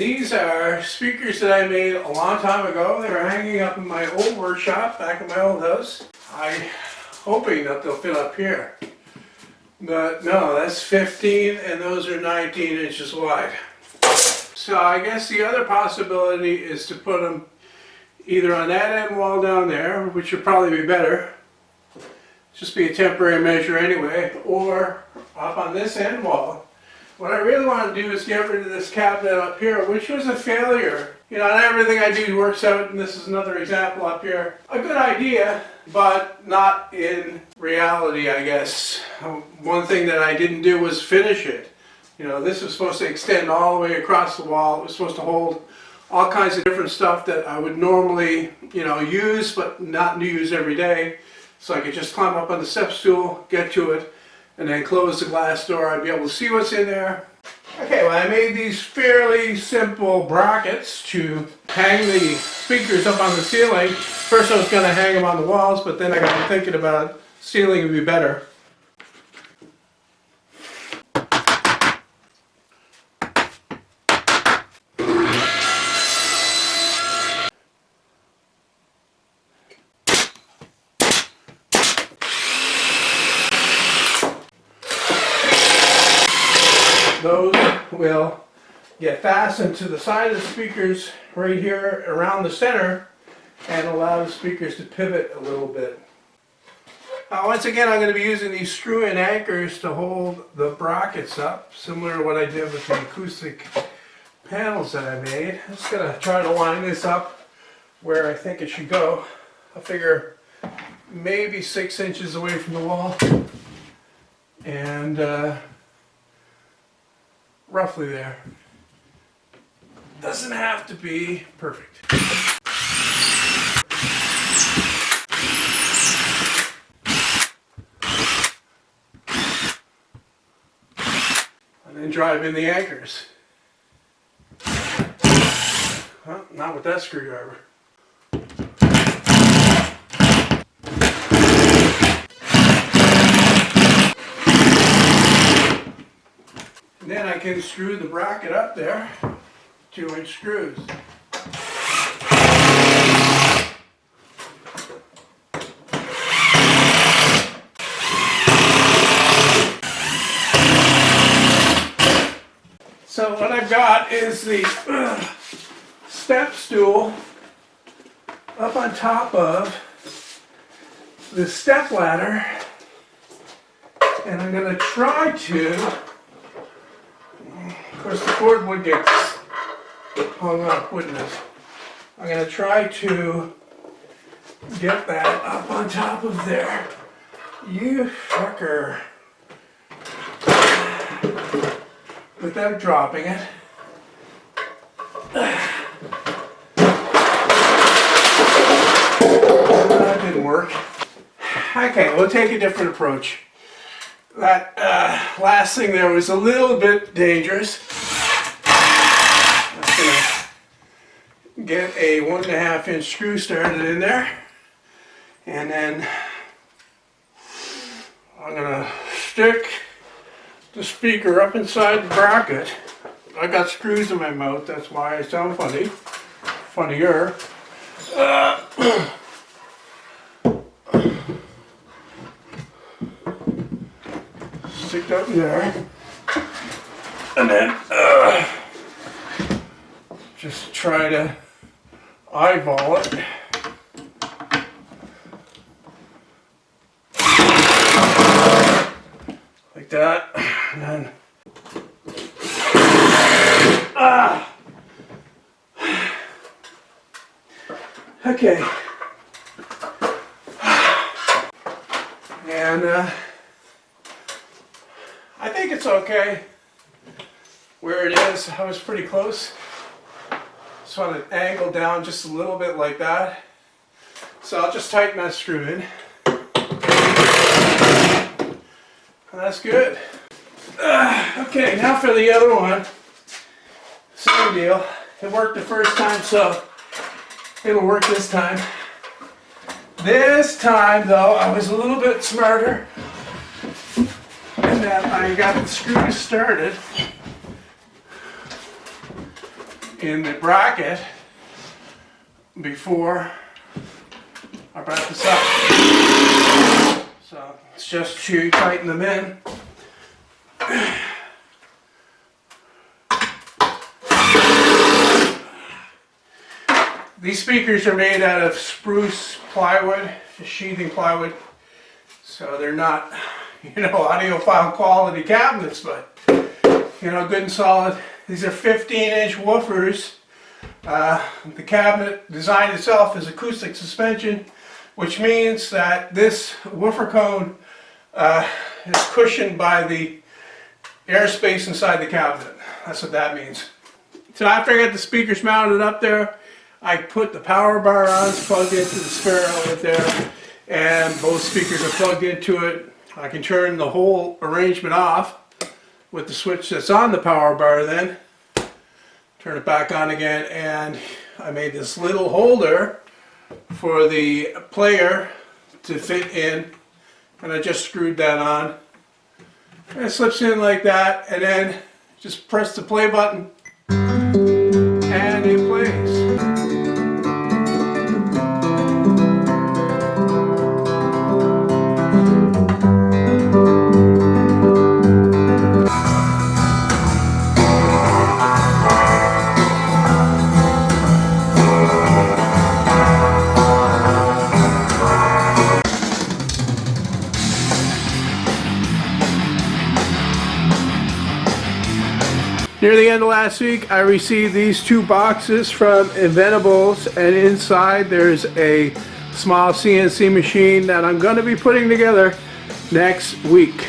These are speakers that I made a long time ago. They were hanging up in my old workshop back in my old house. I'm hoping that they'll fit up here. But no, that's 15 and those are 19 inches wide. So I guess the other possibility is to put them either on that end wall down there, which would probably be better, just be a temporary measure anyway, or up on this end wall. What I really want to do is get rid of this cabinet up here, which was a failure. You know, not everything I do works out, and this is another example up here. A good idea, but not in reality, I guess. One thing that I didn't do was finish it. You know, this was supposed to extend all the way across the wall. It was supposed to hold all kinds of different stuff that I would normally, you know, use, but not use every day. So I could just climb up on the step stool, get to it, and then close the glass door. I'd be able to see what's in there. Okay, well, I made these fairly simple brackets to hang the speakers up on the ceiling. First I was going to hang them on the walls, but then I got to thinking about ceiling would be better. Those will get fastened to the side of the speakers right here around the center and allow the speakers to pivot a little bit. Once again, I'm going to be using these screw-in anchors to hold the brackets up, similar to what I did with the acoustic panels that I made. I'm just going to try to line this up where I think it should go. I figure maybe 6 inches away from the wall, and roughly there. Doesn't have to be perfect. And then drive in the anchors. Well, not with that screwdriver. And then I can screw the bracket up there, 2-inch screws. So what I've got is the step stool up on top of the step ladder, and I'm going to try to, of course the cord would get hung up, wouldn't it? I'm going to try to get that up on top of there. You fucker. Without dropping it. That didn't work. Okay, we'll take a different approach. That last thing there was a little bit dangerous. I'm going to get a 1.5-inch screw started in there, and then I'm going to stick the speaker up inside the bracket. I got screws in my mouth, that's why I sound funny. Funnier. Stick that in there. And then just try to eyeball it. Like that. And then, okay, and I think it's okay where it is. I was pretty close. Just want to angle down just a little bit like that. So I'll just tighten that screw in. And that's good. Okay, now for the other one. Same deal. It worked the first time, so it'll work this time. This time, though, I was a little bit smarter. And then I got the screws started in the bracket before I brought this up. So it's just to tighten them in. These speakers are made out of spruce plywood, sheathing plywood, so they're not, audiophile quality cabinets, but, good and solid. These are 15-inch woofers. The cabinet design itself is acoustic suspension, which means that this woofer cone is cushioned by the airspace inside the cabinet. That's what that means. So after I got the speakers mounted up there, I put the power bar on, it's plugged into the spare outlet there, and both speakers are plugged into it. I can turn the whole arrangement off with the switch that's on the power bar then. Turn it back on again, and I made this little holder for the player to fit in, and I just screwed that on. And it slips in like that, and then just press the play button, and it plays. Near the end of last week, I received these two boxes from Inventables, and inside there's a small CNC machine that I'm going to be putting together next week.